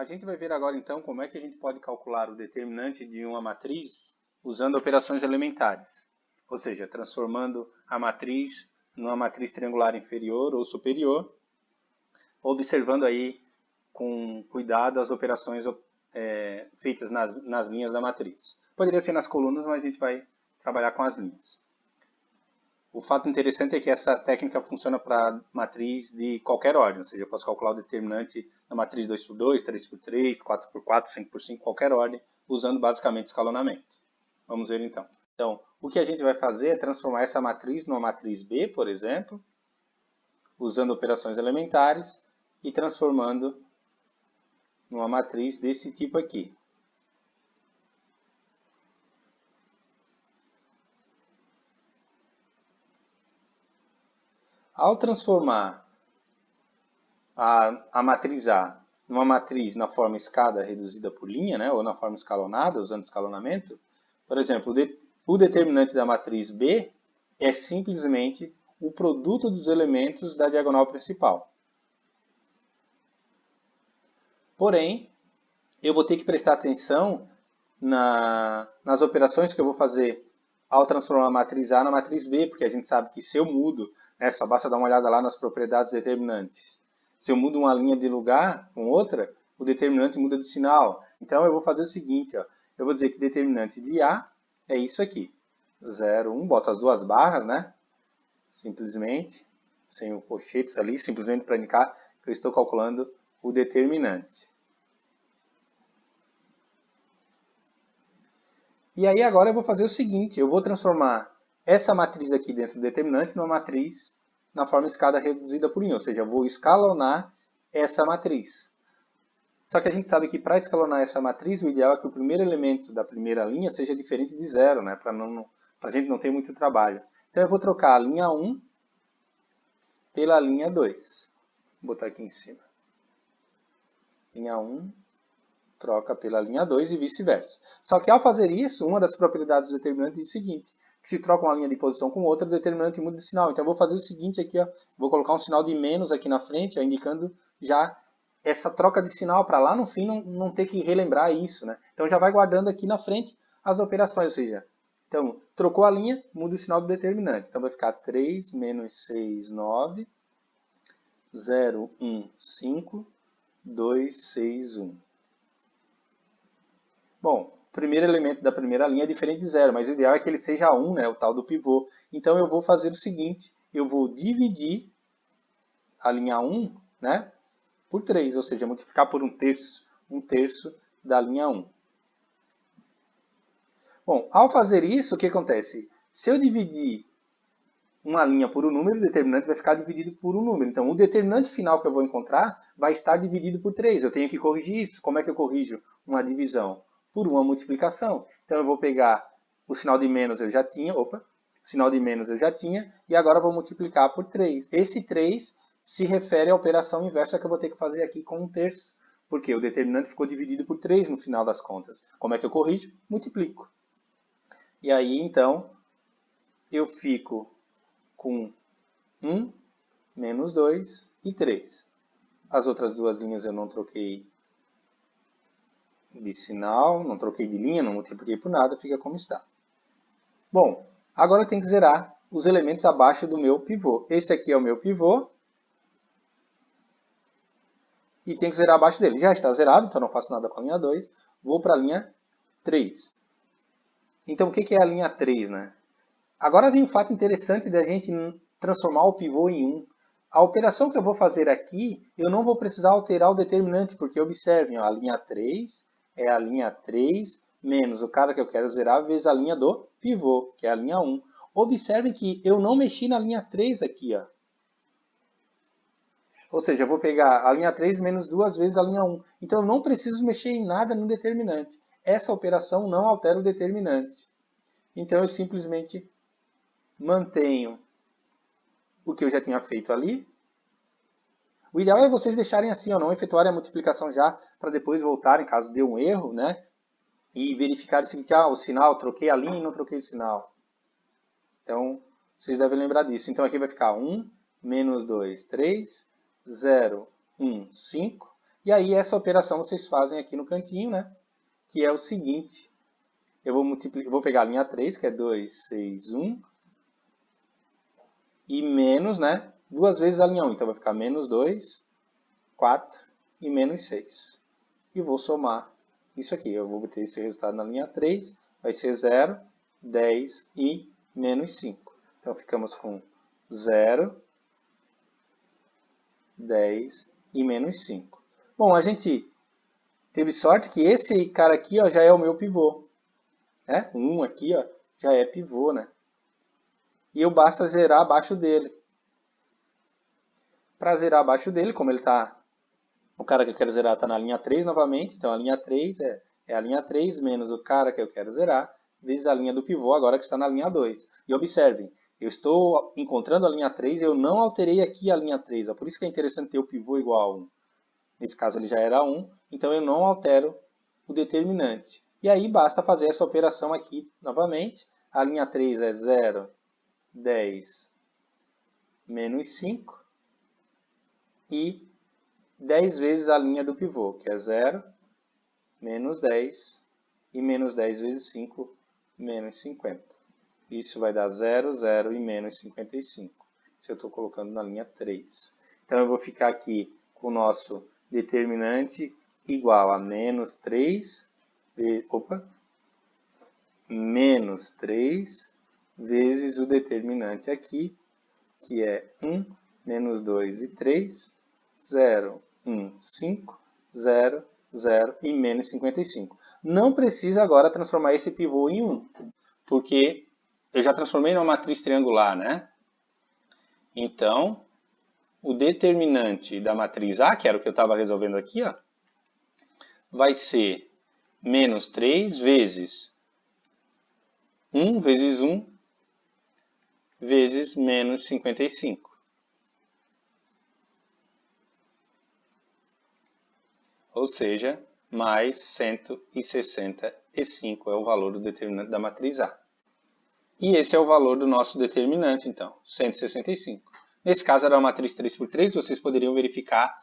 A gente vai ver agora então como é que a gente pode calcular o determinante de uma matriz usando operações elementares, ou seja, transformando a matriz numa matriz triangular inferior ou superior, observando aí com cuidado as operações feitas nas linhas da matriz. Poderia ser nas colunas, mas a gente vai trabalhar com as linhas. O fato interessante é que essa técnica funciona para matriz de qualquer ordem, ou seja, eu posso calcular o determinante da matriz 2x2, 3x3, 4x4, 5x5, qualquer ordem, usando basicamente escalonamento. Vamos ver então. Então, o que a gente vai fazer é transformar essa matriz numa matriz B, por exemplo, usando operações elementares e transformando numa matriz desse tipo aqui. Ao transformar a matriz A numa matriz na forma escada reduzida por linha, né, ou na forma escalonada, usando escalonamento, por exemplo, o determinante da matriz B é simplesmente o produto dos elementos da diagonal principal. Porém, eu vou ter que prestar atenção nas operações que eu vou fazer ao transformar a matriz A na matriz B, porque a gente sabe que se eu mudo, né, só basta dar uma olhada lá nas propriedades determinantes. Se eu mudo uma linha de lugar com outra, o determinante muda de sinal. Então eu vou fazer o seguinte, ó, eu vou dizer que determinante de A é isso aqui. 0, 1, boto as duas barras, né? Simplesmente, sem o colchetes ali, simplesmente para indicar que eu estou calculando o determinante. E aí agora eu vou fazer o seguinte, eu vou transformar essa matriz aqui dentro do determinante numa matriz na forma escada reduzida por linha, ou seja, eu vou escalonar essa matriz. Só que a gente sabe que para escalonar essa matriz, o ideal é que o primeiro elemento da primeira linha seja diferente de 0, né? Para a gente não ter muito trabalho. Então eu vou trocar a linha 1 pela linha 2. Vou botar aqui em cima. Linha 1 troca pela linha 2 e vice-versa. Só que ao fazer isso, uma das propriedades do determinante diz o seguinte, que se troca uma linha de posição com outra, o determinante muda de sinal. Então eu vou fazer o seguinte aqui, ó, vou colocar um sinal de menos aqui na frente, ó, indicando já essa troca de sinal para lá no fim não ter que relembrar isso, né? Então já vai guardando aqui na frente as operações, ou seja, então trocou a linha, muda o sinal do determinante. Então vai ficar 3 menos 6, 9, 0, 1, 5, 2, 6, 1. Bom, o primeiro elemento da primeira linha é diferente de 0, mas o ideal é que ele seja 1, né, o tal do pivô. Então eu vou fazer o seguinte, eu vou dividir a linha 1, né, por 3, ou seja, multiplicar por 1 terço da linha 1. Bom, ao fazer isso, o que acontece? Se eu dividir uma linha por um número, o determinante vai ficar dividido por um número. Então, o determinante final que eu vou encontrar vai estar dividido por 3. Eu tenho que corrigir isso. Como é que eu corrijo uma divisão? Por uma multiplicação. Então, eu vou pegar o sinal de menos eu já tinha, o sinal de menos eu já tinha, e agora eu vou multiplicar por 3. Esse 3 se refere à operação inversa que eu vou ter que fazer aqui com 1 terço, porque o determinante ficou dividido por 3 no final das contas. Como é que eu corrijo? Multiplico. E aí, então, eu fico com 1, menos 2 e 3. As outras duas linhas eu não troquei de sinal, não troquei de linha, não multipliquei por nada, fica como está. Bom, agora eu tenho que zerar os elementos abaixo do meu pivô. Esse aqui é o meu pivô. E tenho que zerar abaixo dele. Já está zerado, então não faço nada com a linha 2. Vou para a linha 3. Então o que é a linha 3, né? Agora vem um fato interessante da gente transformar o pivô em 1. A operação que eu vou fazer aqui, eu não vou precisar alterar o determinante, porque observem, ó, a linha 3 é a linha 3 menos o cara que eu quero zerar vezes a linha do pivô, que é a linha 1. Observem que eu não mexi na linha 3 aqui, ó. Ou seja, eu vou pegar a linha 3 menos duas vezes a linha 1. Então eu não preciso mexer em nada no determinante. Essa operação não altera o determinante. Então eu simplesmente mantenho o que eu já tinha feito ali. O ideal é vocês deixarem assim, ó, não efetuarem a multiplicação já, para depois voltarem, caso dê um erro, né? E verificar o seguinte, o sinal, troquei a linha e não troquei o sinal. Então, vocês devem lembrar disso. Então aqui vai ficar 1, menos 2, 3, 0, 1, 5. E aí essa operação vocês fazem aqui no cantinho, né? Que é o seguinte. Eu vou pegar a linha 3, que é 2, 6, 1. E menos, né? 2 vezes a linha 1. Então vai ficar menos 2, 4 e menos 6. E vou somar isso aqui. Eu vou ter esse resultado na linha 3. Vai ser 0, 10 e menos 5. Então ficamos com 0, 10 e menos 5. Bom, a gente teve sorte que esse cara aqui ó, já é o meu pivô. Né? 1 aqui ó, já é pivô, né? E eu basta zerar abaixo dele. Para zerar abaixo dele, como ele está... O cara que eu quero zerar está na linha 3 novamente. Então a linha 3 é a linha 3 menos o cara que eu quero zerar, vezes a linha do pivô agora que está na linha 2. E observem, eu estou encontrando a linha 3 e eu não alterei aqui a linha 3. Por isso que é interessante ter o pivô igual a 1. Nesse caso ele já era 1, então eu não altero o determinante. E aí basta fazer essa operação aqui novamente. A linha 3 é 0, 10, menos 5. E 10 vezes a linha do pivô, que é 0, menos 10. E menos 10 vezes 5, menos 50. Isso vai dar 0, 0 e menos 55. Se eu estou colocando na linha 3. Então eu vou ficar aqui com o nosso determinante igual a menos 3, menos 3 vezes o determinante aqui, que é 1, menos 2 e 3, 0, 1, 5, 0, 0 e menos 55. Não precisa agora transformar esse pivô em 1, porque eu já transformei numa matriz triangular, né? Então, o determinante da matriz A, que era o que eu estava resolvendo aqui, ó, vai ser menos 3 vezes 1 vezes 1 vezes menos 55. Ou seja, mais 165 é o valor do determinante da matriz A. E esse é o valor do nosso determinante, então, 165. Nesse caso era uma matriz 3 por 3, vocês poderiam verificar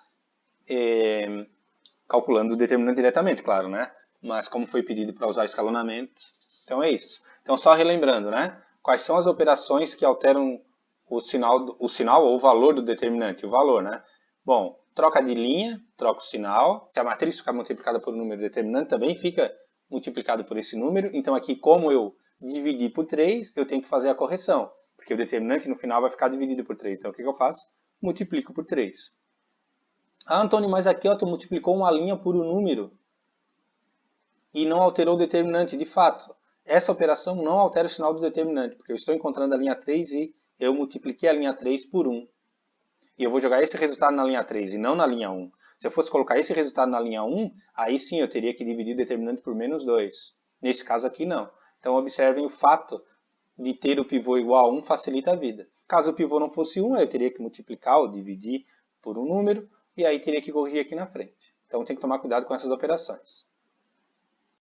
calculando o determinante diretamente, claro, né? Mas como foi pedido para usar escalonamento, então é isso. Então só relembrando, né? Quais são as operações que alteram o sinal ou o valor do determinante? O valor, né? Bom, troca de linha, troca o sinal. Se a matriz ficar multiplicada por um número determinante, também fica multiplicado por esse número. Então aqui, como eu dividi por 3, eu tenho que fazer a correção. Porque o determinante no final vai ficar dividido por 3. Então o que eu faço? Multiplico por 3. Ah, Antônio, mas aqui ó, tu multiplicou uma linha por um número e não alterou o determinante. De fato, essa operação não altera o sinal do determinante, porque eu estou encontrando a linha 3 e eu multipliquei a linha 3 por 1. E eu vou jogar esse resultado na linha 3 e não na linha 1. Se eu fosse colocar esse resultado na linha 1, aí sim eu teria que dividir o determinante por menos 2. Nesse caso aqui, não. Então, observem o fato de ter o pivô igual a 1 facilita a vida. Caso o pivô não fosse 1, eu teria que multiplicar ou dividir por um número, e aí teria que corrigir aqui na frente. Então, tem que tomar cuidado com essas operações.